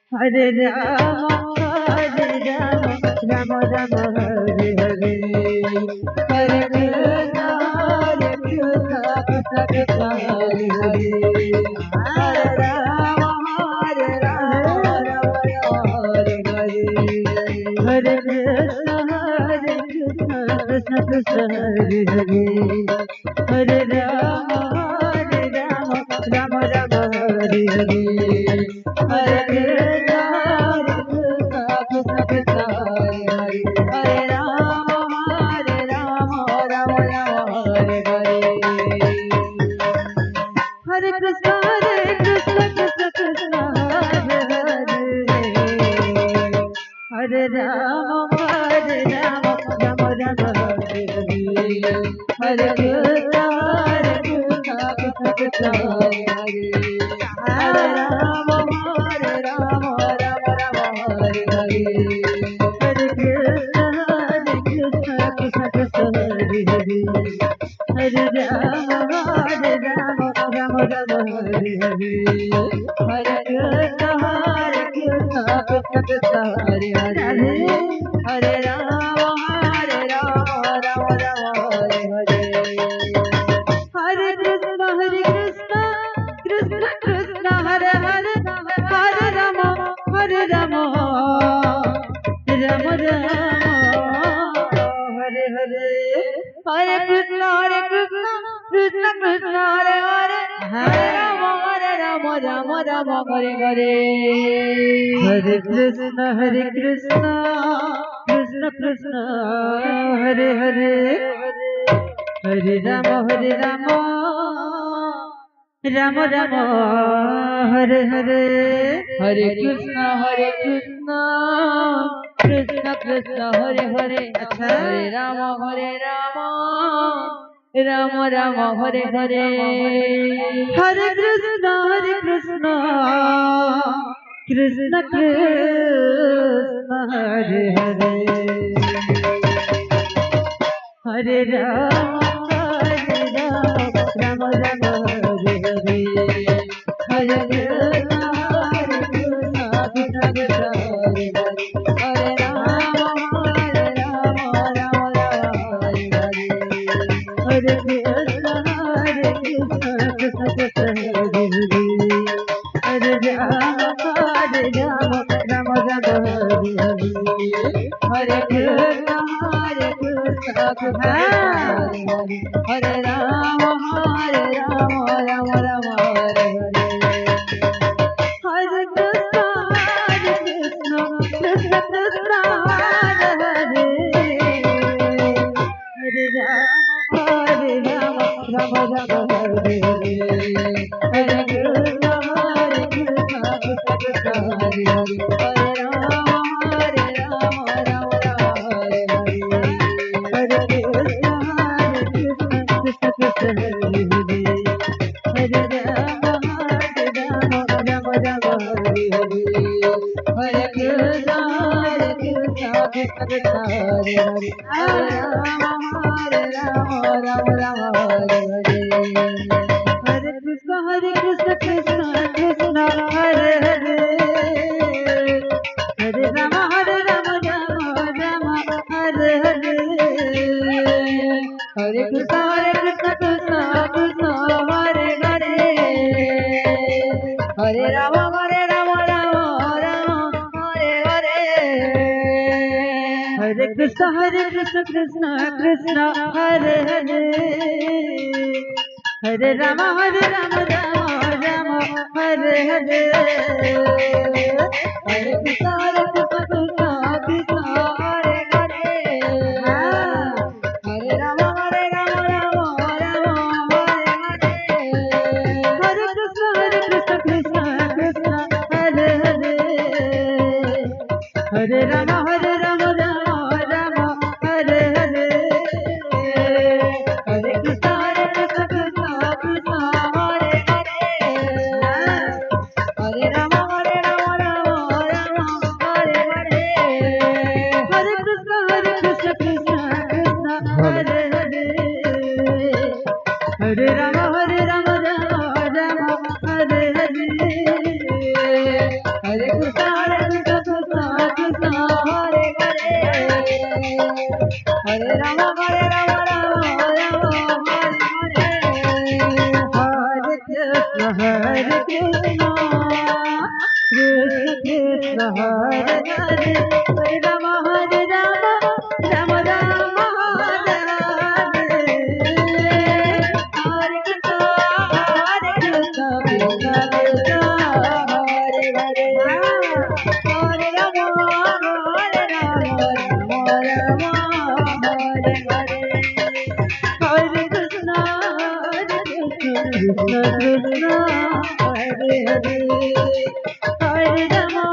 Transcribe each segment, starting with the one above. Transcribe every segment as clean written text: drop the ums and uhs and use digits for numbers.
Hare Rama, Hare Rama, Rama Rama, Hare Hare. Hare Krishna, Hare Krishna, Krishna Krishna, Hare Hare. Hare Rama, Hare Rama, Rama Rama, Hare Hare. Hare Krishna, Hare Krishna, Krishna Krishna, Hare Hare. Hare Rama, Hare Rama, Rama Rama, Hare Hare. Hare Krishna, Hare Krishna, Krishna Krishna, Hare Hare. Hare Rama, Rama Rama, Hare Hare. Hare Krishna, Krishna Krishna, Hare Hare. Hare Rama, Rama Rama, Hare Hare. Hare Krishna, Krishna Krishna, Hare Hare. Hare Rama, Rama Rama, Hare Hare. Hare Krishna, Krishna Krishna, Hare Hare. Hare Rama, Rama Rama, Hare Hare. Hare Krishna, Krishna Krishna, Hare Hare. Hare Rama, Rama Rama, Hare Hare. Hare Krishna, Krishna Krishna, Hare Hare. Hare Rama, Rama Rama, Hare Hare. Hare Krishna, Krishna Krishna, Hare Hare. Hare Rama, Rama Rama, Hare Hare. Hare Krishna, Krishna Krishna, Hare Hare. Hare Rama, Rama Rama, Hare Hare. Hare Krishna, Krishna Krishna, Hare Hare. Hare Rama, Rama Rama, Hare Hare. Hare Krishna, Krishna Krishna, Hare Hare. Hare Rama, Rama Rama, Hare Hare. Hare Krishna, Krishna Krishna, Hare Hare. Hare Rama, Rama Rama, Hare Hare. Hare Krishna, Krishna Krishna, Hare Hare. Hare Rama, Rama Rama, Hare Hare. Hare Krishna, Krishna Hare Rama, Rama Rama, Hare Hare. Hare Krishna, Krishna Krishna, Hare Hare. Hare Rama, Rama Rama, Hare Hare. Hare Krishna, Krishna Krishna, Hare Hare. Hare Rama, Rama Rama, Hare Hare. Hare Krishna, Krishna Krishna, Hare Hare. Hare Rama, Rama Rama, Hare Hare. Hare Krishna, Krishna Krishna, Hare Hare. Hare Rama, Rama Rama, Hare Hare. Hare Krishna, Krishna Krishna, Hare Hare. Hare Rama, Rama Rama, Hare Hare. Hare Krishna, Krishna Krishna, Hare Hare. Hare Rama, Rama Rama, Hare Hare. Hare Krishna, Krishna Krishna, Hare Hare. Hare Rama, Rama Rama, Hare Hare. Hare Krishna, Krishna Krishna, Hare Hare. Hare Rama, Rama Rama, Hare Hare. Hare Krishna, Krishna Krishna, Hare Hare. Hare Rama, Rama Rama, Hare Hare. Hare Krishna, Krishna Krishna, Hare Hare. Hare Rama, Rama Hare Hare. Hare Krishna, Krishna Krishna, Hare Hare. Hare Rama, Rama Rama, Hare Hare. Hare Krishna, Hare Krishna, Krishna Krishna Hare Hare, Hare Rama Hare Rama, Rama Rama Hare Hare, Hare Krishna, Krishna Krishna Hare Hare, Hare Rama Hare Rama, Rama Rama Hare Hare, Hare Krishna, Krishna Krishna Hare Hare, Hare Rama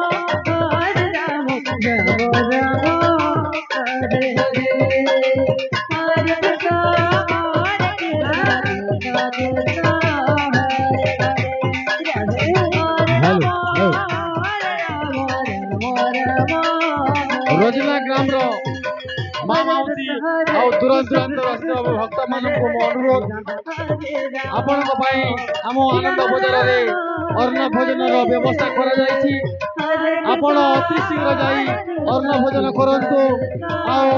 Hare Rama, Rama Rama Hare Hare, Hare Krishna, Krishna Krishna Hare Hare, Hare hello रोजना ग्राम रो मामावती आउ तुरंत तुरंत राष्ट्र भक्त मानक अनुरोध आपण आम आनंद बजार रे अन्न भोजन व्यवस्था करा जायछि आपण अति शीघ्र जाई अन्न भोजन करंतु आउ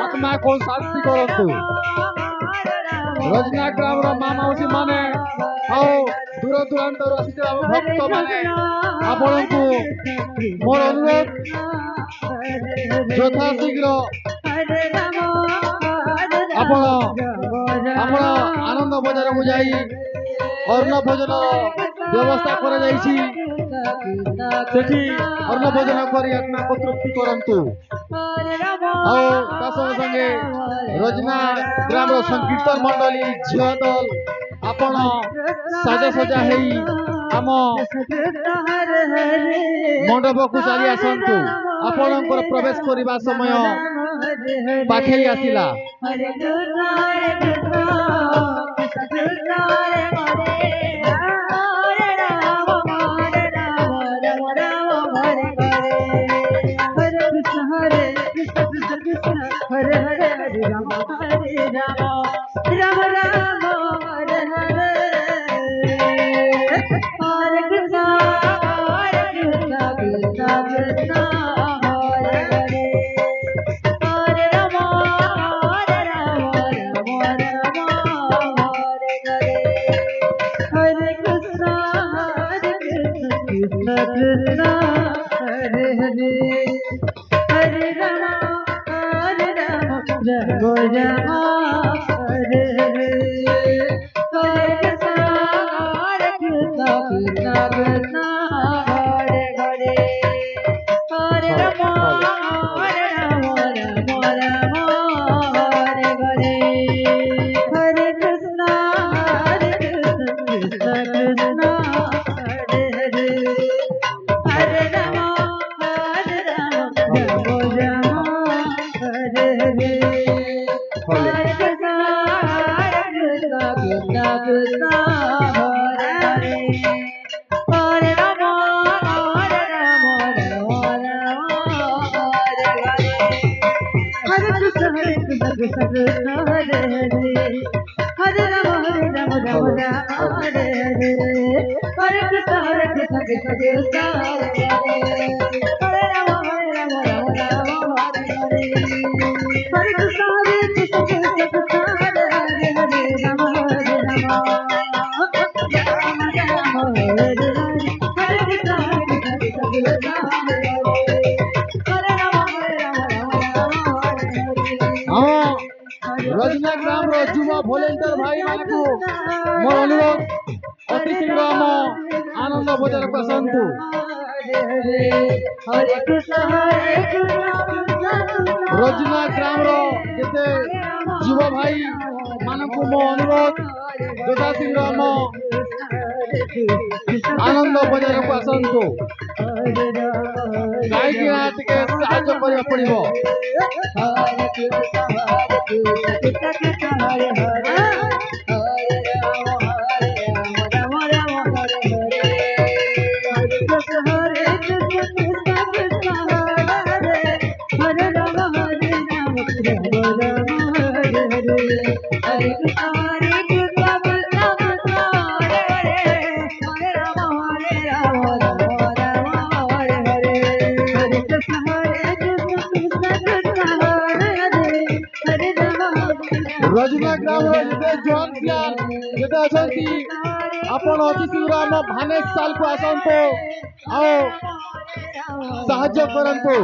आत्मा को शांति करंतु रोजना ग्राम रो मामावती माने आउ दूर दूरांत आसिथिबा भक्त माने आपणकु मोर अनुरोध यथा शीघ्र आपण आपण आनंद बजार को जाई अन्न भोजन व्यवस्था करा जायछि सेठी अन्न भोजन करी आत्मा को तृप्ति करंतु आ संगे संगे रोजना ग्राम रो संकीर्तन मंडली झियो दल आपण साजा सजा हेई आम मंडप को चली आसतु आपणकर प्रवेश करने समय पाखे आसला Hare Krishna, Hare Krishna, Krishna Krishna Hare Hare, Hare Rama, Rama Rama Hare Hare, Hare Krishna, Hare Krishna, Krishna Krishna Hare Hare, Hare Rama, Hare Rama, Rama Rama Hare Hare, Hare Krishna, Hare Krishna, Krishna Krishna Hare Hare, Hare Rama, Hare Rama, Rama Rama Hare Hare, Hare Krishna, Hare Krishna, Krishna Krishna Hare Hare, Hare Rama, Hare Rama, Rama Rama Hare Hare, Hare Krishna, Hare Krishna, Krishna Krishna Hare Hare, Hare Rama, Hare Rama, Rama Rama Hare Hare, Hare Krishna, Hare Krishna, Krishna Krishna Hare Hare, Hare Rama, Hare Rama, Rama Rama Hare Hare, Hare Krishna, Hare Krishna, Krishna Krishna Hare Hare, Hare Rama, Hare Rama, Rama Rama Hare Hare, Hare Krishna, Hare Krishna, Krishna Krishna Hare Hare, Hare Rama, Hare Rama, Rama Rama Hare Hare, Hare Krishna, Hare Krishna, Krishna Krishna Hare Hare, Hare Rama, Hare Rama, Rama Rama Hare Hare, Hare Krishna, Hare Krishna, Krishna Krishna Hare Hare, Hare Rama, Hare Rama, Rama Rama Hare Hare, Hare Krishna, Hare Krishna, Krishna Krishna Hare Hare, Hare Rama, Hare Rama, Rama Rama Hare Hare, रोजना ग्राम रो युवा volunteer भाई मानकु मोर अनुरोध अति शीघ्र आम आनंद बजार को आसतु Hare Krishna, Hare Krishna, Krishna Krishna रोजना ग्राम रो जेते युवा भाई मानकु मो अनुरोध यथा शीघ्र आम आनंद बजार को आसतु कहीं टिके साहाय्य करिया पड़िबो Hare Krishna, Hare Krishna, Krishna Krishna Hare Hare, Hare Rama, Hare Rama, Rama Rama Hare Hare, Hare Krishna, Hare Krishna, Krishna Krishna Hare Hare, Hare Rama, Hare Rama, Rama Rama Hare Hare, Hare Krishna, Hare Krishna, Krishna Krishna Hare Hare, Hare Rama, Hare Rama, Rama Rama Hare Hare, Hare Krishna, Hare Krishna, Krishna Krishna Hare Hare, Hare Rama, Hare Rama, रजना ग्राम जिते जवान plan जिते अछंती आपण अति शीघ्र आम भानेश साल को आसंतो आओ साहाଯ୍य करंतो